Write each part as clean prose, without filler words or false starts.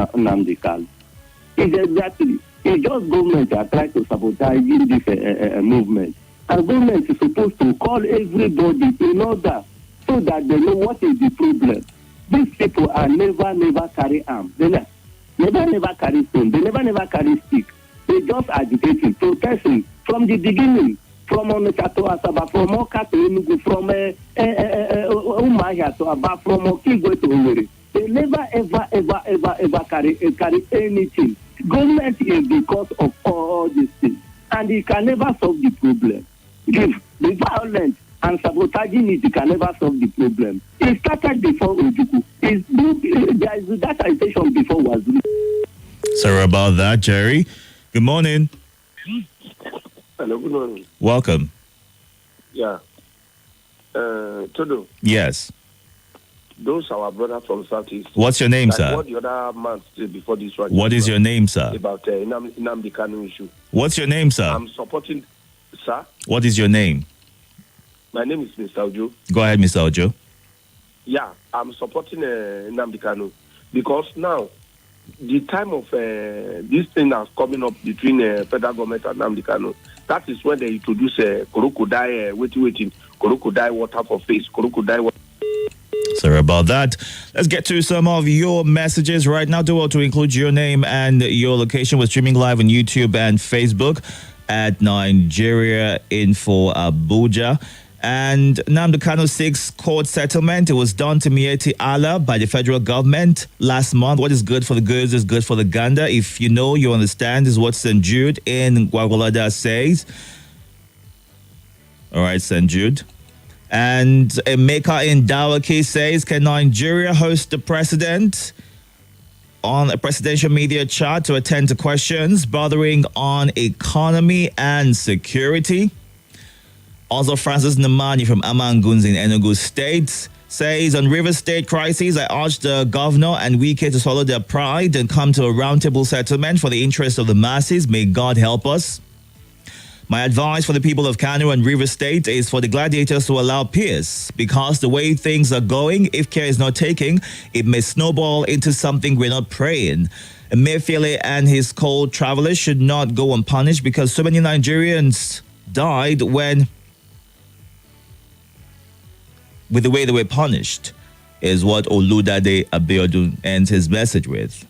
Nnamdi Kanu. It's just government that try to sabotage this movement. And government is supposed to call everybody in order so that they know what is the problem. These people are never carry arms. They never carry stone. They never carry stick. They just agitating, protesting from the beginning. From Onitsha to Asaba, from Oka to Enugu, from Umuahia to Aba, from Okigwe to Owerri. They never ever carry anything. Government is because of all these things, and it can never solve the problem. The violence and sabotaging it can never solve the problem. It started before Ojukwu. There is that agitation before Waziri. Sorry about that, Jerry. Good morning. Hello, good morning. Welcome. Yeah. Itodo. Yes. Those are our brothers from Southeast. What's your name, sir? What the other man said before this one. What is your name, sir? About Nnamdi Kanu issue. What's your name, sir? I'm supporting, sir. What is your name? My name is Mr. Ojo. Go ahead, Mr. Ojo. Yeah, I'm supporting Nnamdi Kanu because now the time of this thing that's coming up between federal government and Nnamdi Kanu, that is when they introduce crocodile, crocodile water for face, crocodile water. Sorry about that. Let's get to some of your messages right now. Do well to include your name and your location. We're streaming live on YouTube and Facebook at Nigeria Info Abuja. And Nnamdi Kanu 6 court settlement. It was done to Mieti Allah by the federal government last month. What is good for the goods is good for the gander. If you know, you understand, is what St. Jude in Gwagwalada says. All right, St. Jude. And Emeka in Dawaki says, can Nigeria host the president on a presidential media chat to attend to questions bordering on economy and security? Also, Francis Namani from Amanguns in Enugu State says, on River State crisis, I urge the governor and Wike to swallow their pride and come to a roundtable settlement for the interest of the masses. May God help us. My advice for the people of Kano and River State is for the gladiators to allow peace, because the way things are going, if care is not taken, it may snowball into something we're not praying. Emefiele and his co-travelers should not go unpunished because so many Nigerians died with the way they were punished, is what Oludade Abiodun ends his message with.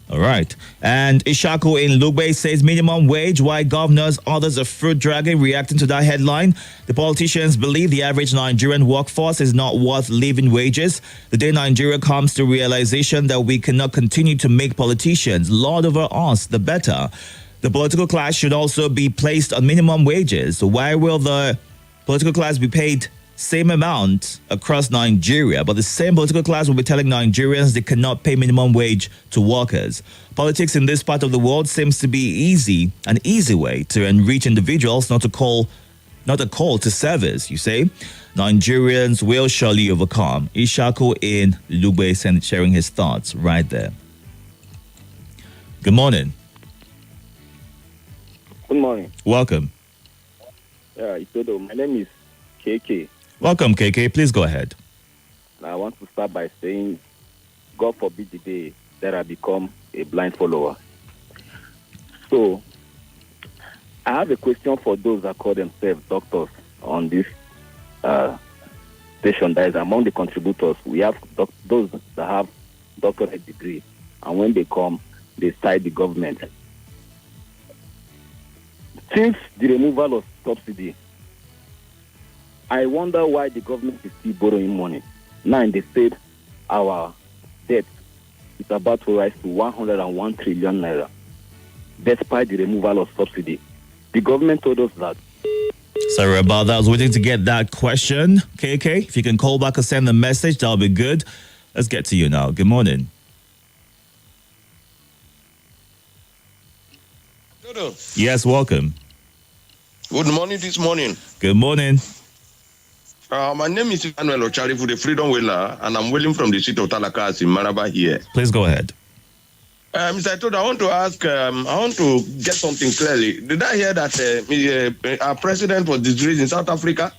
All right. And Ishaku in Lugbe says minimum wage. Why governors, others are fruit dragging? Reacting to that headline, the politicians believe the average Nigerian workforce is not worth living wages. The day Nigeria comes to realization that we cannot continue to make politicians lord over us, the better. The political class should also be placed on minimum wages. So why will the political class be paid same amount across Nigeria, but the same political class will be telling Nigerians they cannot pay minimum wage to workers? Politics in this part of the world seems to be an easy way to enrich individuals, not a call to service, you say? Nigerians will surely overcome. Ishaku in Lugbe sharing his thoughts right there. Good morning. Good morning. Welcome. Itodo, my name is KK. Welcome, KK. Please go ahead. I want to start by saying, God forbid the day that I become a blind follower. So, I have a question for those that call themselves doctors on this station that is among the contributors. We have those that have doctorate degree, and when they come, they cite the government. Since the removal of subsidy, I wonder why the government is still borrowing money. Now they said our debt is about to rise to 101 trillion naira, despite the removal of subsidy. The government told us that. Sorry about that. I was waiting to get that question. KK, if you can call back or send a message, that'll be good. Let's get to you now. Good morning. Dodo. Yes, welcome. Good morning this morning. Good morning. My name is Emmanuel Ocharifu, the Freedom Wheeler, and I'm wailing from the city of Talakas in Maraba here. Please go ahead. Mr. Itodo, I want to ask, I want to get something clearly. Did I hear that our president was disgraced in South Africa?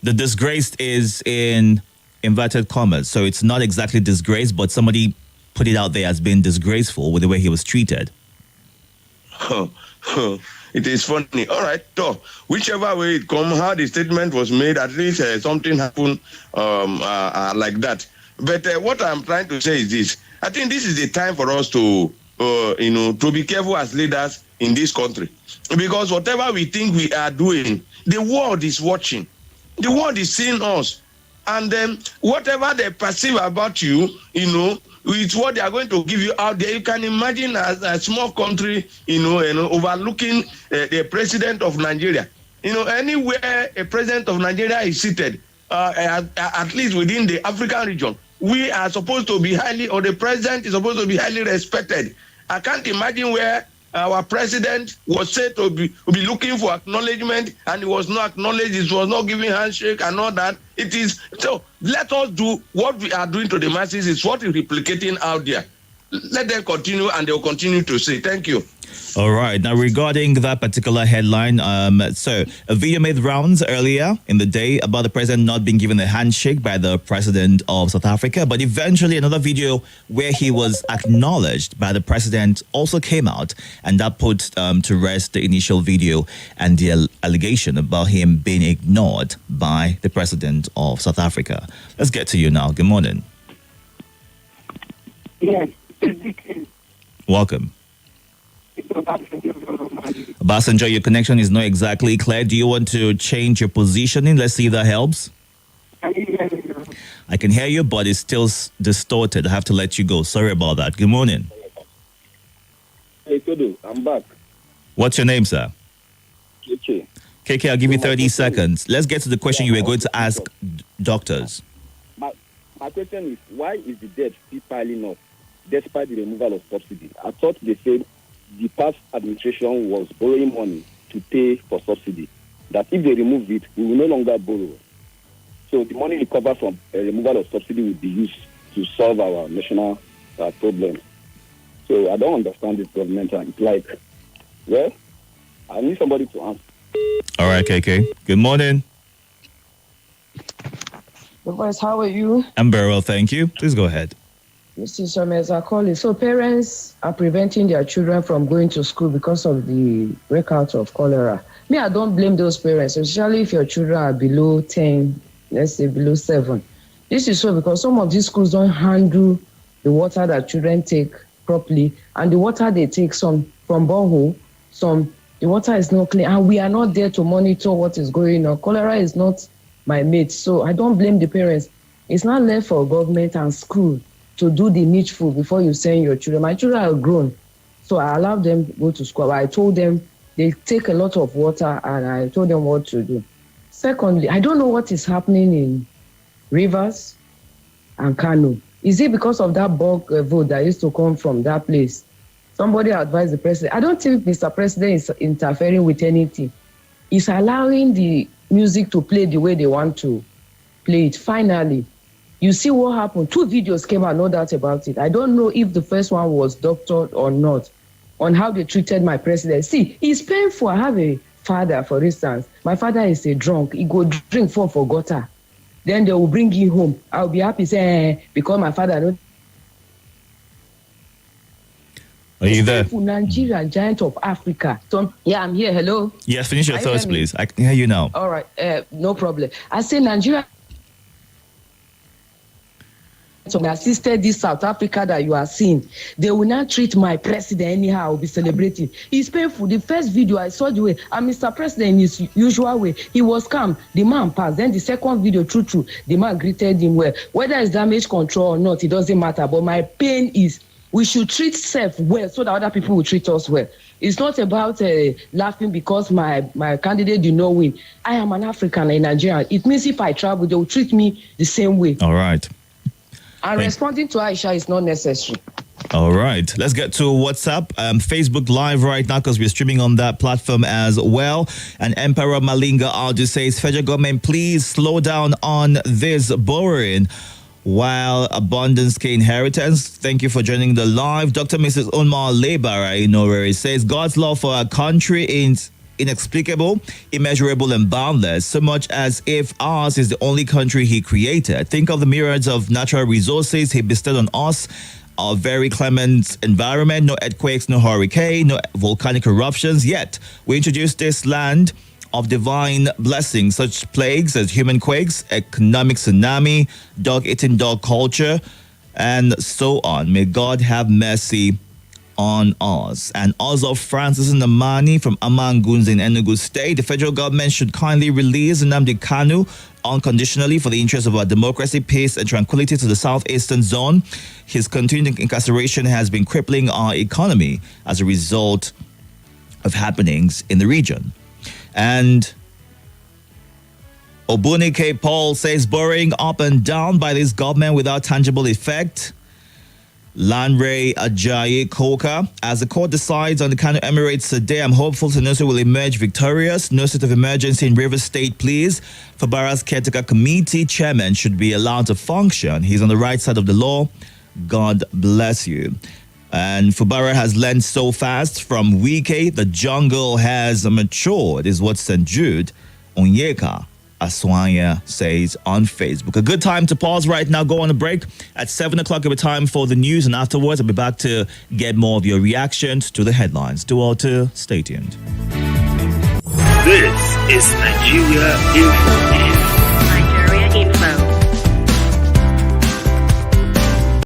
The disgrace is in inverted commas, so it's not exactly disgrace, but somebody put it out there as being disgraceful with the way he was treated. It is funny. All right, so whichever way it comes, how the statement was made, at least something happened like that. But what I'm trying to say is this: I think this is the time for us to, to be careful as leaders in this country, because whatever we think we are doing, the world is watching. The world is seeing us, and whatever they perceive about you, it's what they are going to give you out there. You can imagine as a small country, overlooking the president of Nigeria. Anywhere a president of Nigeria is seated, at least within the African region, we are supposed to be or the president is supposed to be highly respected. I can't imagine where our president was said to be looking for acknowledgement, and he was not acknowledged, he was not giving handshake and all that. It is so. Let us do what we are doing to the masses. Is what is replicating out there. Let them continue, and they will continue to say thank you. All right. Now, regarding that particular headline, so a video made rounds earlier in the day about the president not being given a handshake by the president of South Africa, but eventually another video where he was acknowledged by the president also came out, and that put to rest the initial video and the allegation about him being ignored by the president of South Africa. Let's get to you now. Good morning. Yes. Welcome. Obasanjo, your connection is not exactly clear. Do you want to change your positioning? Let's see if that helps. I can hear you, but it's still distorted. I have to let you go. Sorry about that. Good morning. Hey, Itodo, I'm back. What's your name, sir? KK, I'll give you 30 seconds. Let's get to the question you were going to ask doctors. My question is, why is the debt still piling up despite the removal of subsidy? I thought they said the past administration was borrowing money to pay for subsidy, that if they remove it, we will no longer borrow. So the money recovered from removal of subsidy will be used to solve our national problems. So I don't understand this government. It's like, well, I need somebody to answer. All right, KK. Good morning. The voice, how are you? I'm very well, thank you. Please go ahead. Mr. Someza calling. So parents are preventing their children from going to school because of the breakout of cholera. Me, I don't blame those parents, especially if your children are below 10, let's say below 7. This is so because some of these schools don't handle the water that children take properly, and the water they take, some from borehole, the water is not clean, and we are not there to monitor what is going on. Cholera is not my mate, so I don't blame the parents. It's not left for government and school to do the needful before you send your children. My children are grown, so I allowed them to go to school. I told them they take a lot of water, and I told them what to do. Secondly, I don't know what is happening in Rivers and Kano. Is it because of that bulk vote that used to come from that place? Somebody advised the president. I don't think Mr. President is interfering with anything. He's allowing the music to play the way they want to play it. Finally, you see what happened. 2 videos came out, no doubt about it. I don't know if the first one was doctored or not on how they treated my president. See, it's painful. I have a father, for instance. My father is a drunk. He go drink for gutter. Then they will bring him home. I'll be happy saying, because my father... Are you there? Nigeria, giant of Africa. So, yeah, I'm here. Hello? Yes, finish your thoughts, please. I can hear you now. All right, no problem. I say Nigeria... So I assisted this South Africa that you are seeing. They will not treat my president anyhow. I will be celebrating. It's painful. The first video I saw the way, and Mr. President in his usual way, he was calm. The man passed. Then the second video, true, the man greeted him well. Whether it's damage control or not, it doesn't matter. But my pain is we should treat self well so that other people will treat us well. It's not about laughing because my candidate did not win. I am an African in Nigeria. It means if I travel, they will treat me the same way. All right. And responding to Aisha is not necessary. All right. Let's get to WhatsApp. Facebook Live right now because we're streaming on that platform as well. And Emperor Malinga Audio says, federal government, please slow down on this borrowing while abundance can inheritance. Thank you for joining the live. Dr. Mrs. Unma Lebara in Norway says, God's love for our country inexplicable, immeasurable, and boundless, so much as if ours is the only country he created. Think of the myriads of natural resources he bestowed on us, our very clement environment, no earthquakes, no hurricane, no volcanic eruptions. Yet, we introduced this land of divine blessings, such plagues as human quakes, economic tsunami, dog-eating dog culture, and so on. May God have mercy on us. And also Francis Namani from Amanguns in Enugu State. The federal government should kindly release Nnamdi Kanu unconditionally for the interest of our democracy, peace, and tranquility to the southeastern zone. His continuing incarceration has been crippling our economy as a result of happenings in the region. And Obunike Paul says borrowing up and down by this government without tangible effect. Lanre Ajayi Koka, as the court decides on the Kano Emirates today, I'm hopeful Sanusi will emerge victorious. No state of emergency in Rivers State, please. Fabara's caretaker committee chairman should be allowed to function. He's on the right side of the law. God bless you. And Fubara has learned so fast from Wike, the jungle has matured, is what St. Jude Onyeka Aswanya says on Facebook. A good time to pause right now, go on a break. At 7 o'clock, it'll be time for the news, and afterwards, I'll be back to get more of your reactions to the headlines. Do all to stay tuned. This is Nigeria Info.